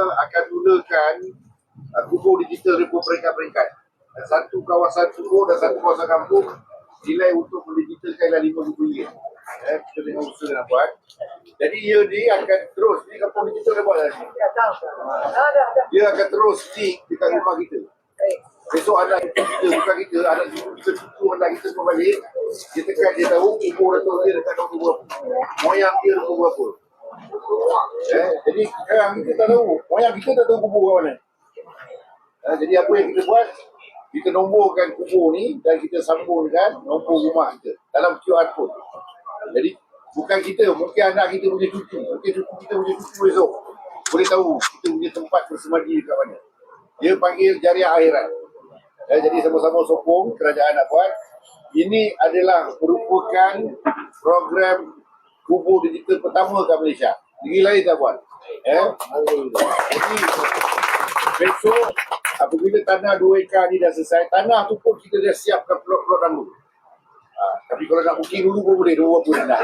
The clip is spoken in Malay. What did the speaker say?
akan mulakan kubur digital peringkat-peringkat. Satu kawasan kubur dan satu kawasan kampung nilai untuk mendigitalkan RM5,000. Kita dengan usaha nak buat. Jadi ia ni akan terus, ni kampung digital dah buat dah ni. Dia akan terus stick dekat rumah kita. Besok anak kita, bukan kita, anak kita cucu anak kita semua balik, dia tekan, dia tahu kubur Datuk dia dekat nombor berapa, moyang dia nombor berapa. Jadi sekarang kita tak tahu, moyang kita tak tahu kubur kat mana. Jadi apa yang kita buat, kita nomborkan kubur ni dan kita sambung dengan nombor rumah kita dalam QR code. Jadi bukan kita, mungkin anak kita punya cucu, mungkin cucu kita punya cucu esok boleh tahu kita punya tempat bersemadi dekat mana. Dia panggil jariah akhirat. Jadi sama-sama sokong kerajaan nak buat. Ini adalah merupakan program kubur digital pertama kat Malaysia. Negeri lain tak buat. Jadi besok apabila tanah 2 ekar ni dah selesai, tanah tu pun kita dah siapkan plot-plot rambut. Tapi kalau nak booking dulu pun boleh, 20 dah.